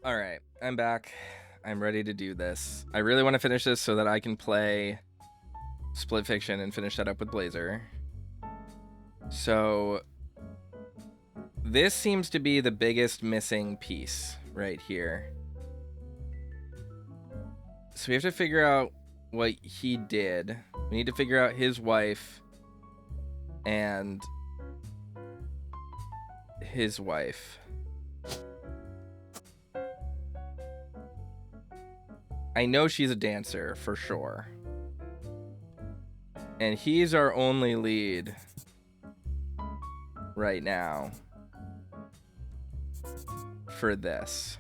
All right, I'm back. I'm ready to do this. I really want to finish this so that I can play Split Fiction and finish that up with Blazer. So this seems to be the biggest missing piece right here. So we have to figure out what he did. We need to figure out his wife and his wife. I know she's a dancer for sure. And he's our only lead right now for this.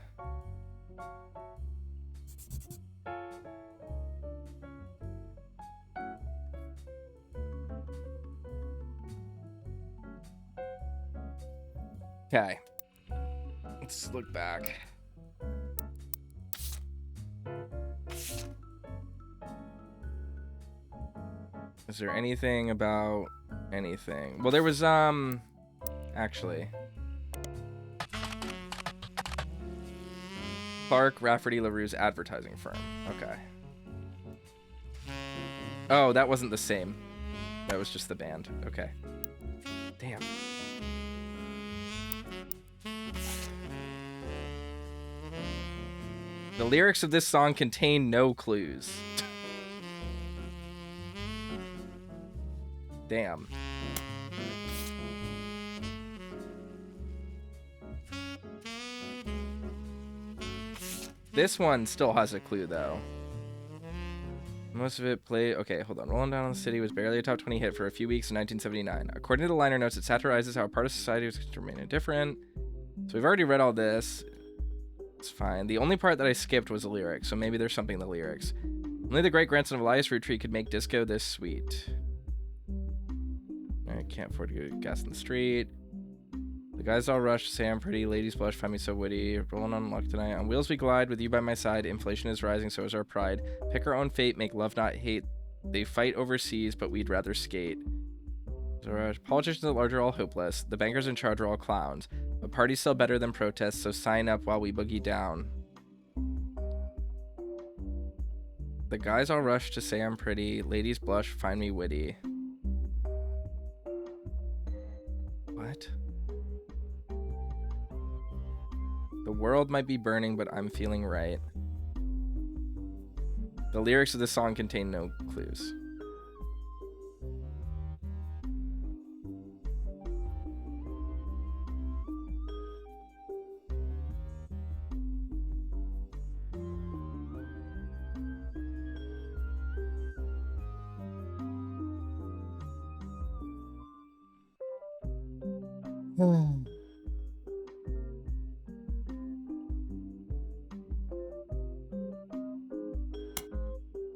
Okay. Let's look back. Is there anything about anything? Well, there was, actually. Clark Rafferty LaRue's advertising firm. Okay. Oh, that wasn't the same. That was just the band. Okay. Damn. The lyrics of this song contain no clues. Damn. This one still has a clue, though. Most of it played... Okay, hold on. Rolling Down in the City was barely a top 20 hit for a few weeks in 1979. According to the liner notes, it satirizes how a part of society was to remain indifferent. So we've already read all this. It's fine. The only part that I skipped was the lyrics, so maybe there's something in the lyrics. Only the great-grandson of Elias Roottree could make disco this sweet. I can't afford to get gas in the street. The guys all rush, say I'm pretty, ladies blush, find me so witty. Rolling on luck tonight. On wheels we glide, with you by my side. Inflation is rising, so is our pride. Pick our own fate, make love not hate. They fight overseas, but we'd rather skate. Politicians at large are all hopeless. The bankers in charge are all clowns. But parties sell better than protests, so sign up while we boogie down. The guys all rush to say I'm pretty, ladies blush, find me witty. What? The world might be burning, but I'm feeling right. The lyrics of this song contain no clues.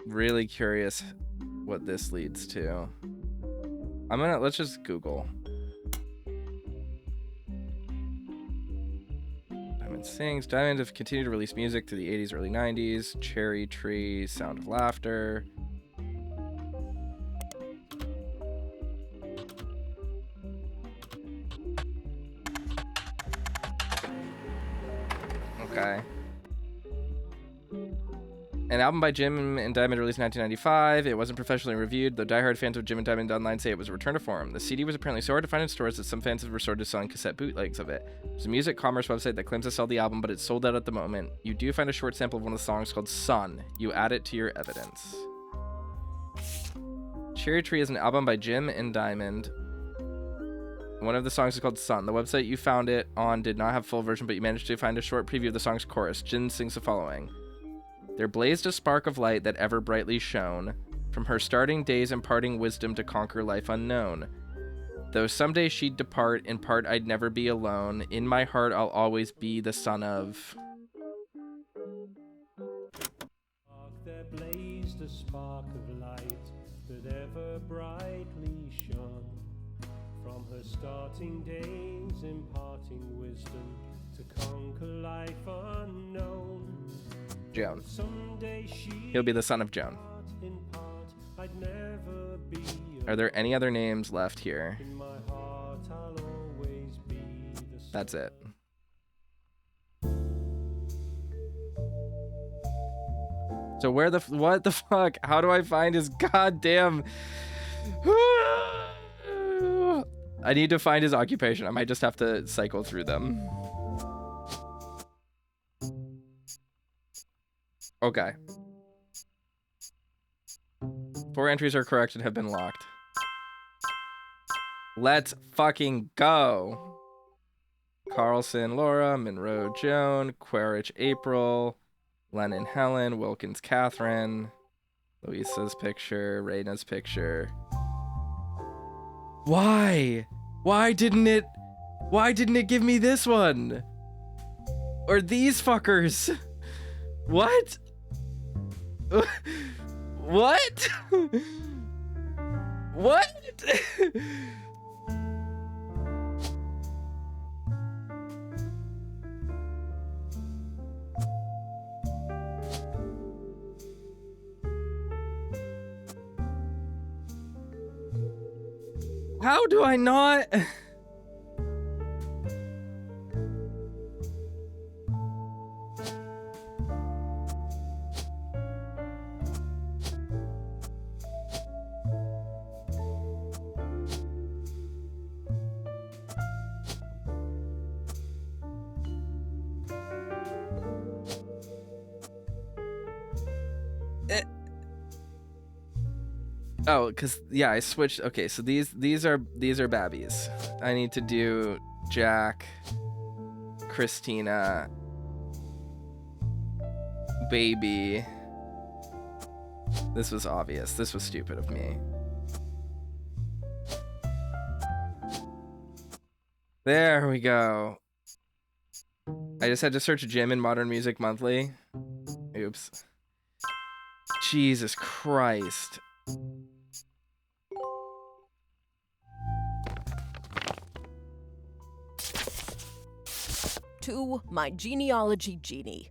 Really curious what this leads to. Let's just Google. Diamond sings. Diamond have continued to release music through the 80s, early 90s. Cherry Tree, Sound of Laughter. Okay. An album by Jim and Diamond released in 1995. It wasn't professionally reviewed, though diehard fans of Jim and Diamond online say it was a return to form. The CD was apparently so hard to find in stores that some fans have resorted to selling cassette bootlegs of it. There's a music commerce website that claims to sell the album, but it's sold out at the moment. You do find a short sample of one of the songs called Sun. You add it to your evidence. Cherry Tree is an album by Jim and Diamond. One of the songs is called Sun. The website you found it on did not have a full version, but you managed to find a short preview of the song's chorus. Jin sings the following. There blazed a spark of light that ever brightly shone, from her starting days imparting wisdom to conquer life unknown. Though someday she'd depart, in part I'd never be alone. In my heart I'll always be the son of... There blazed a spark of light that ever brightly shone, from her starting days imparting wisdom to conquer life unknown. Joan. He'll be the son of Joan. Are there any other names left here? Heart, That's it. So where the what the fuck? How do I find his goddamn? I need to find his occupation. I might just have to cycle through them. Okay. 4 entries are correct and have been locked. Let's fucking go. Carlson, Laura, Monroe, Joan, Quaritch, April, Lennon, Helen, Wilkins, Catherine, Luisa's picture, Reina's picture. Why? Why didn't it give me this one? Or these fuckers? What? What? What? How do I not? Oh, cause yeah, I switched. Okay, so these are Babbies. I need to do Jack, Christina, Baby. This was obvious. This was stupid of me. There we go. I just had to search Jim in Modern Music Monthly. Oops. Jesus Christ. To my genealogy genie.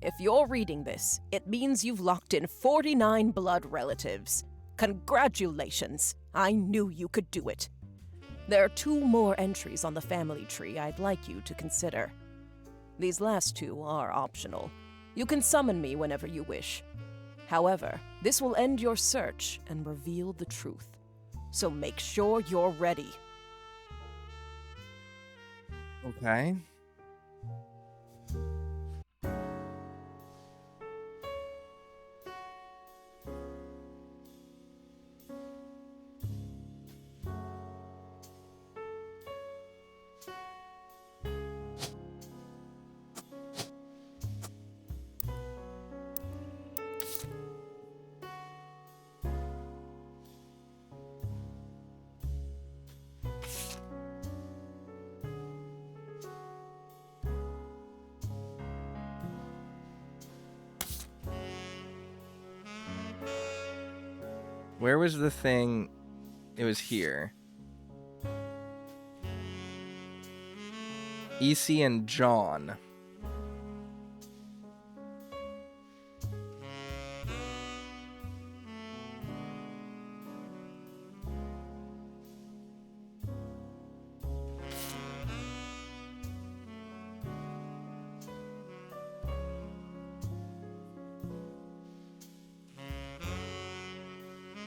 If you're reading this, it means you've locked in 49 blood relatives. Congratulations! I knew you could do it. There are 2 more entries on the family tree I'd like you to consider. These last 2 are optional. You can summon me whenever you wish. However, this will end your search and reveal the truth. So make sure you're ready. Okay. Where was the thing? It was here. EC and John.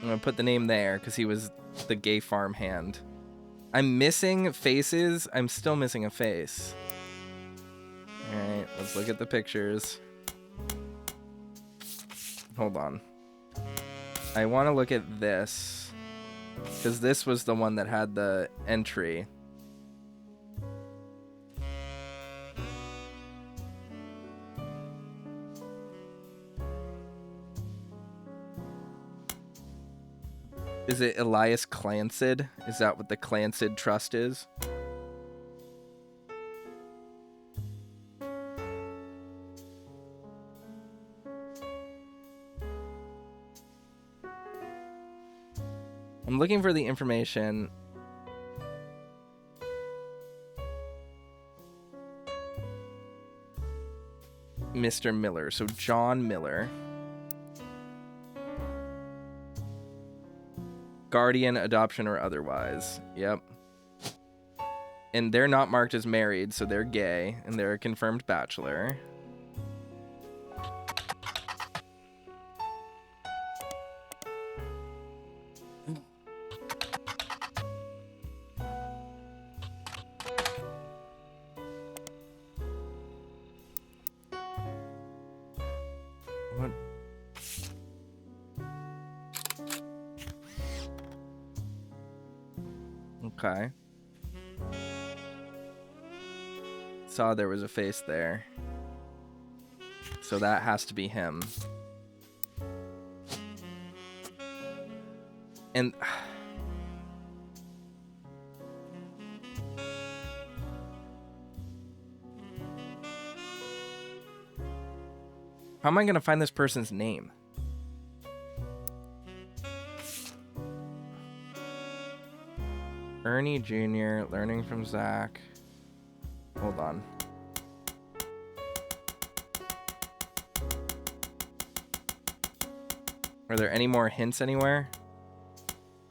I'm gonna put the name there because he was the gay farm hand. I'm missing faces. I'm still missing a face. Alright, let's look at the pictures. Hold on. I want to look at this because this was the one that had the entry. Is it Elias Clancid? Is that what the Clancid Trust is? I'm looking for the information. Mr. Miller. So John Miller. Guardian, adoption, or otherwise. Yep. And they're not marked as married, so they're gay, and they're a confirmed bachelor. What? Okay. Saw there was a face there. So that has to be him. And how am I going to find this person's name? Ernie Jr., learning from Zach. Hold on. Are there any more hints anywhere?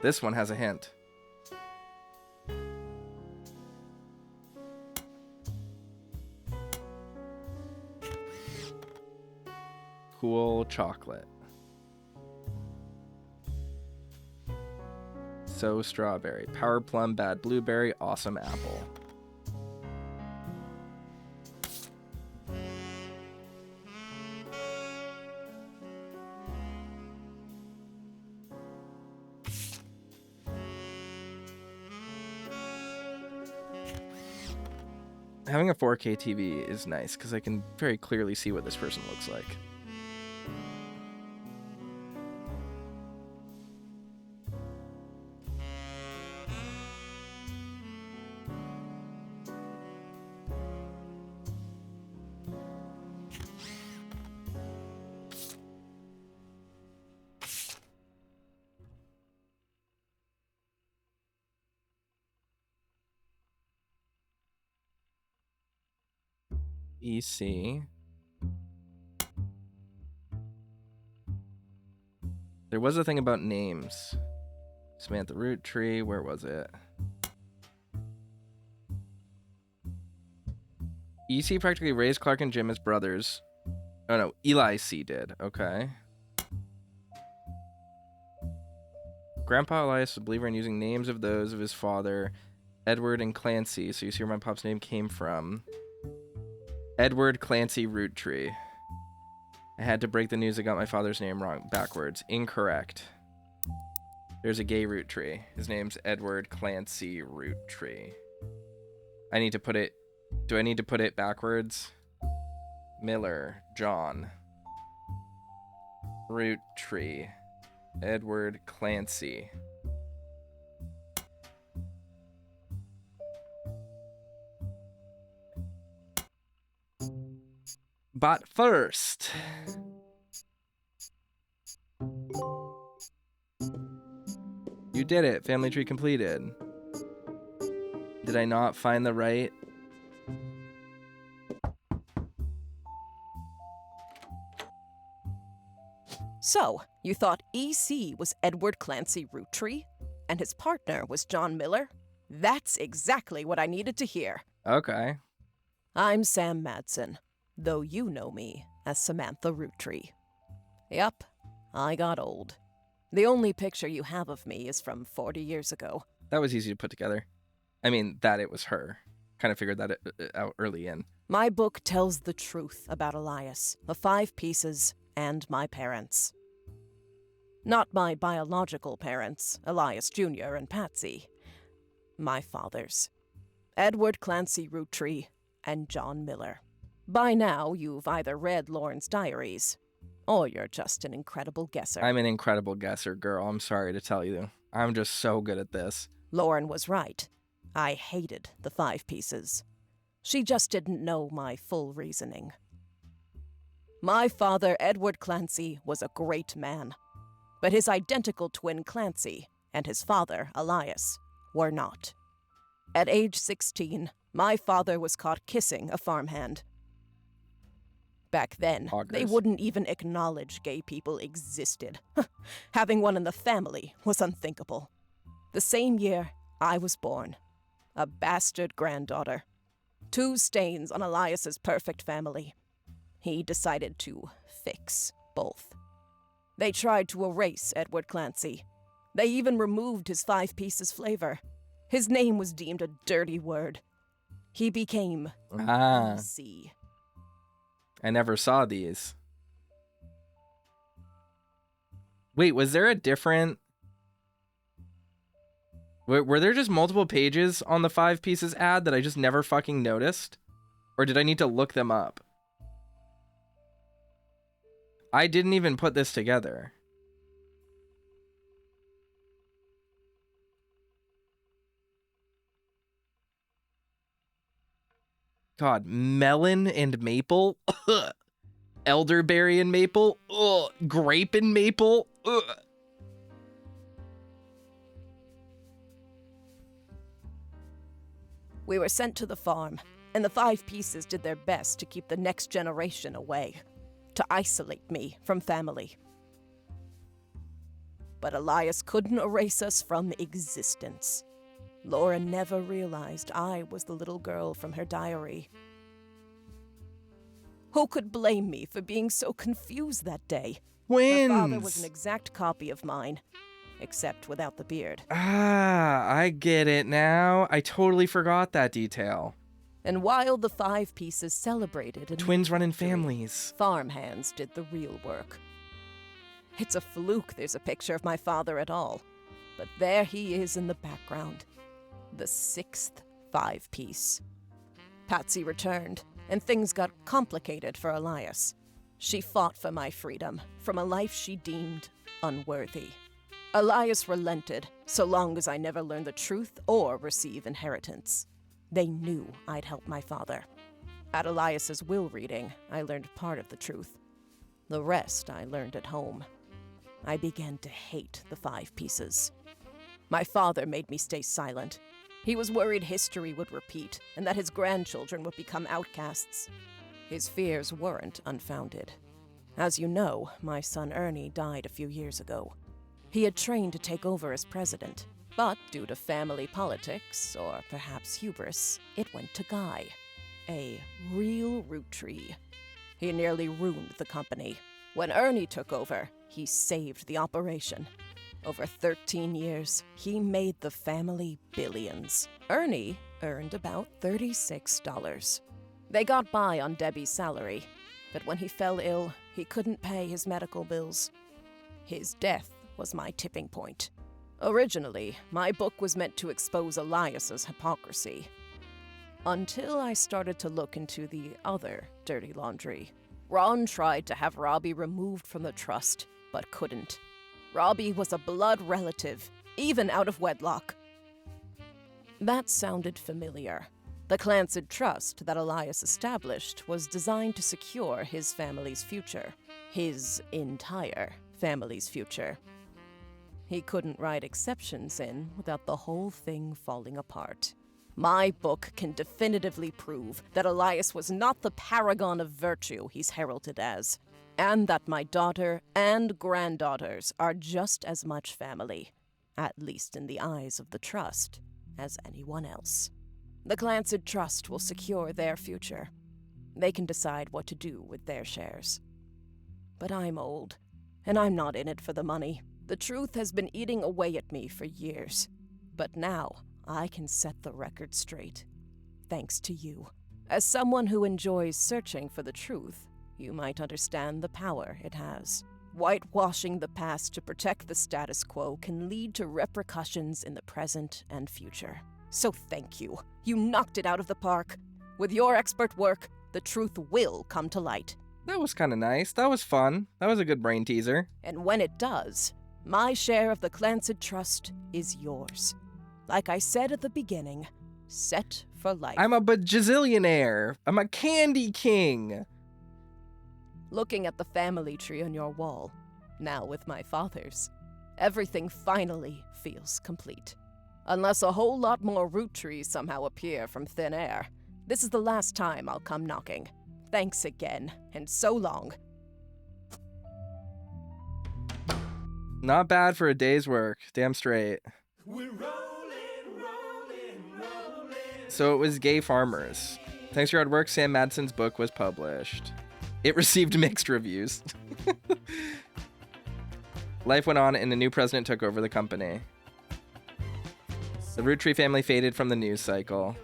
This one has a hint. Cool chocolate. So strawberry. Power plum, bad blueberry, awesome apple. Having a 4K TV is nice because I can very clearly see what this person looks like. EC. There was a thing about names. Samantha Roottree, where was it? EC practically raised Clark and Jim as brothers. Oh no, Eli C did. Okay. Grandpa Elias was a believer in using names of those of his father, Edward and Clancy. So you see where my pop's name came from. Edward Clancy Roottree. I had to break the news. I got my father's name wrong. Backwards. Incorrect. There's a gay Roottree. His name's Edward Clancy Roottree. I need to put it... Do I need to put it backwards? Miller. John. Roottree. Edward Clancy. But first, you did it. Family tree completed. Did I not find the right? So, you thought EC was Edward Clancy Roottree, and his partner was John Miller? That's exactly what I needed to hear. Okay. I'm Sam Madsen, though you know me as Samantha Roottree. Yup, I got old. The only picture you have of me is from 40 years ago. That was easy to put together. I mean, that it was her. Kind of figured that out early in. My book tells the truth about Elias, the 5 pieces, and my parents. Not my biological parents, Elias Jr. and Patsy. My fathers. Edward Clancy Roottree and John Miller. By now, you've either read Lauren's diaries, or you're just an incredible guesser. I'm an incredible guesser, girl. I'm sorry to tell you. I'm just so good at this. Lauren was right. I hated the 5 pieces. She just didn't know my full reasoning. My father, Edward Clancy, was a great man, but his identical twin Clancy and his father, Elias, were not. At age 16, my father was caught kissing a farmhand. Back then, they wouldn't even acknowledge gay people existed. Having one in the family was unthinkable. The same year, I was born. A bastard granddaughter. 2 stains on Elias's perfect family. He decided to fix both. They tried to erase Edward Clancy. They even removed his 5 pieces flavor. His name was deemed a dirty word. He became C. I never saw these. Wait, was there a different... Were there just multiple pages on the 5 pieces ad that I just never fucking noticed? Or did I need to look them up? I didn't even put this together. God, melon and maple? Ugh. Elderberry and maple? Ugh. Grape and maple? Ugh. We were sent to the farm, and the 5 pieces did their best to keep the next generation away, to isolate me from family. But Elias couldn't erase us from existence. Laura never realized I was the little girl from her diary. Who could blame me for being so confused that day? Twins! Her father was an exact copy of mine, except without the beard. Ah, I get it now. I totally forgot that detail. And while the 5 pieces celebrated and Twins run in families. farmhands did the real work. It's a fluke there's a picture of my father at all, but there he is in the background. The 6th 5-piece. Patsy returned, and things got complicated for Elias. She fought for my freedom from a life she deemed unworthy. Elias relented, so long as I never learned the truth or receive inheritance. They knew I'd help my father. At Elias's will reading, I learned part of the truth. The rest I learned at home. I began to hate the 5 pieces. My father made me stay silent. He was worried history would repeat and that his grandchildren would become outcasts. His fears weren't unfounded. As you know, my son Ernie died a few years ago. He had trained to take over as president, but due to family politics, or perhaps hubris, it went to Guy, a real Roottree. He nearly ruined the company. When Ernie took over, he saved the operation. Over 13 years, he made the family billions. Ernie earned about $36. They got by on Debbie's salary, but when he fell ill, he couldn't pay his medical bills. His death was my tipping point. Originally, my book was meant to expose Elias's hypocrisy. Until I started to look into the other dirty laundry. Ron tried to have Robbie removed from the trust, but couldn't. Robbie was a blood relative, even out of wedlock. That sounded familiar. The Clancid Trust that Elias established was designed to secure his family's future. His entire family's future. He couldn't write exceptions in without the whole thing falling apart. My book can definitively prove that Elias was not the paragon of virtue he's heralded as, and that my daughter and granddaughters are just as much family, at least in the eyes of the Trust, as anyone else. The Clancid Trust will secure their future. They can decide what to do with their shares. But I'm old, and I'm not in it for the money. The truth has been eating away at me for years, but now I can set the record straight, thanks to you. As someone who enjoys searching for the truth, you might understand the power it has. Whitewashing the past to protect the status quo can lead to repercussions in the present and future. So thank you. You knocked it out of the park. With your expert work, the truth will come to light. That was kind of nice. That was fun. That was a good brain teaser. And when it does, my share of the Clancid Trust is yours. Like I said at the beginning, set for life. I'm a bajillionaire. I'm a candy king. Looking at the family tree on your wall, now with my father's, everything finally feels complete. Unless a whole lot more Roottrees somehow appear from thin air, this is the last time I'll come knocking. Thanks again, and so long. Not bad for a day's work. Damn straight. We're rolling, rolling. So it was Gay Farmers. Thanks for your hard work, Sam Madsen's book was published. It received mixed reviews. Life went on and a new president took over the company. The Roottree family faded from the news cycle.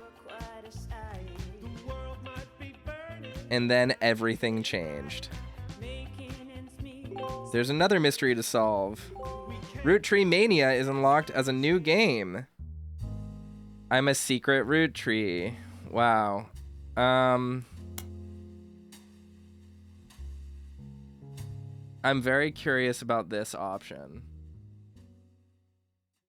And then everything changed. There's another mystery to solve. Roottreemania is unlocked as a new game. I'm a secret Roottree. Wow. I'm very curious about this option.